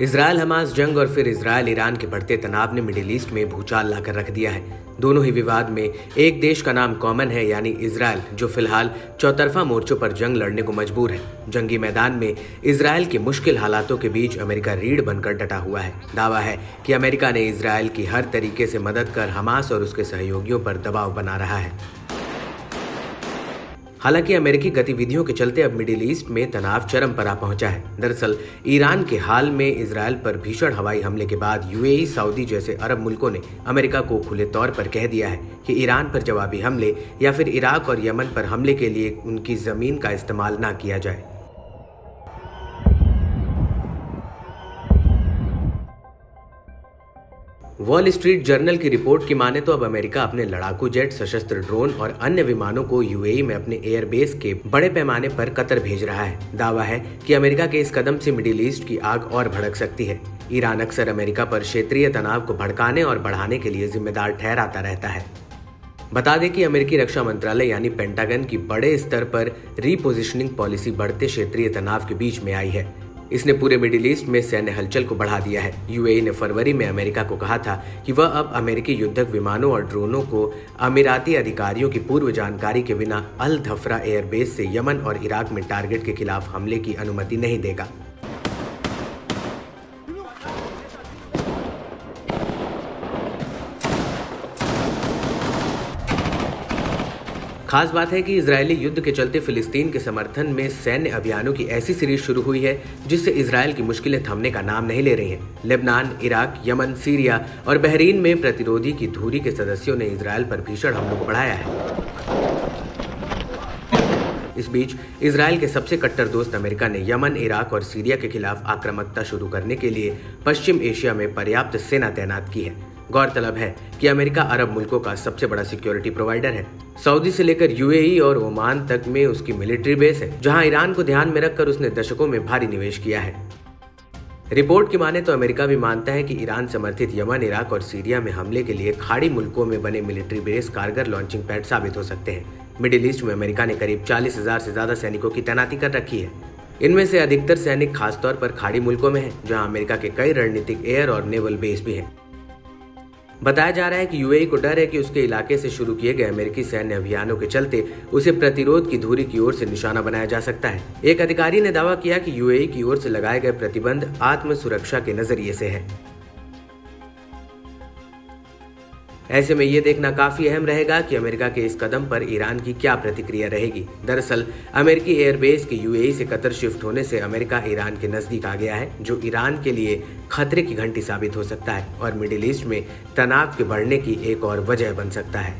Israel Hamas जंग और फिर इजरायल ईरान के बढ़ते तनाव ने मिडिल ईस्ट में भूचाल लाकर रख दिया है। दोनों ही विवाद में एक देश का नाम कॉमन है, यानी इजरायल, जो फिलहाल चौतरफा मोर्चों पर जंग लड़ने को मजबूर है। जंगी मैदान में इजरायल के मुश्किल हालातों के बीच अमेरिका रीढ़ बनकर डटा हुआ है। दावा है कि अमेरिका ने इजरायल की हर तरीके से मदद कर हमास और उसके सहयोगियों पर दबाव बना रहा है। हालांकि अमेरिकी गतिविधियों के चलते अब मिडिल ईस्ट में तनाव चरम पर आ पहुंचा है। दरअसल ईरान के हाल में इजरायल पर भीषण हवाई हमले के बाद यूएई, सऊदी जैसे अरब मुल्कों ने अमेरिका को खुले तौर पर कह दिया है कि ईरान पर जवाबी हमले या फिर इराक और यमन पर हमले के लिए उनकी जमीन का इस्तेमाल न किया जाए। वॉल स्ट्रीट जर्नल की रिपोर्ट की माने तो अब अमेरिका अपने लड़ाकू जेट, सशस्त्र ड्रोन और अन्य विमानों को यूएई में अपने एयरबेस के बड़े पैमाने पर कतर भेज रहा है। दावा है कि अमेरिका के इस कदम से मिडिल ईस्ट की आग और भड़क सकती है। ईरान अक्सर अमेरिका पर क्षेत्रीय तनाव को भड़काने और बढ़ाने के लिए जिम्मेदार ठहराता रहता है। बता दें कि अमेरिकी रक्षा मंत्रालय यानी पेंटागन की बड़े स्तर पर रीपोजिशनिंग पॉलिसी बढ़ते क्षेत्रीय तनाव के बीच में आई है। इसने पूरे मिडिल ईस्ट में सैन्य हलचल को बढ़ा दिया है। यूएई ने फरवरी में अमेरिका को कहा था कि वह अब अमेरिकी युद्धक विमानों और ड्रोनों को अमीराती अधिकारियों की पूर्व जानकारी के बिना अल धफ्रा एयरबेस से यमन और इराक में टारगेट के खिलाफ हमले की अनुमति नहीं देगा। खास बात है कि इजरायली युद्ध के चलते फिलिस्तीन के समर्थन में सैन्य अभियानों की ऐसी सीरीज शुरू हुई है जिससे इजरायल की मुश्किलें थमने का नाम नहीं ले रही हैं। लेबनान, इराक, यमन, सीरिया और बहरीन में प्रतिरोधी की धुरी के सदस्यों ने इजरायल पर भीषण हमलों को बढ़ाया है। इस बीच इजरायल के सबसे कट्टर दोस्त अमेरिका ने यमन, इराक और सीरिया के खिलाफ आक्रामकता शुरू करने के लिए पश्चिम एशिया में पर्याप्त सेना तैनात की है। गौरतलब है कि अमेरिका अरब मुल्कों का सबसे बड़ा सिक्योरिटी प्रोवाइडर है। सऊदी से लेकर यूएई और ओमान तक में उसकी मिलिट्री बेस है, जहां ईरान को ध्यान में रखकर उसने दशकों में भारी निवेश किया है। रिपोर्ट की माने तो अमेरिका भी मानता है कि ईरान समर्थित यमन, इराक और सीरिया में हमले के लिए खाड़ी मुल्कों में बने मिलिट्री बेस कारगर लॉन्चिंग पैड साबित हो सकते हैं। मिडिल ईस्ट में अमेरिका ने करीब 40,000 से ज्यादा सैनिकों की तैनाती कर रखी है। इनमें से अधिकतर सैनिक खासतौर पर खाड़ी मुल्कों में हैं, जहां अमेरिका के कई रणनीतिक एयर और नेवल बेस भी हैं। बताया जा रहा है कि यूएई को डर है कि उसके इलाके से शुरू किए गए अमेरिकी सैन्य अभियानों के चलते उसे प्रतिरोध की धुरी की ओर से निशाना बनाया जा सकता है। एक अधिकारी ने दावा किया कि यूएई की ओर से लगाए गए प्रतिबंध आत्म सुरक्षा के नजरिए से है। ऐसे में ये देखना काफी अहम रहेगा कि अमेरिका के इस कदम पर ईरान की क्या प्रतिक्रिया रहेगी। दरअसल अमेरिकी एयरबेस के यूएई से कतर शिफ्ट होने से अमेरिका ईरान के नजदीक आ गया है, जो ईरान के लिए खतरे की घंटी साबित हो सकता है और मिडिल ईस्ट में तनाव के बढ़ने की एक और वजह बन सकता है।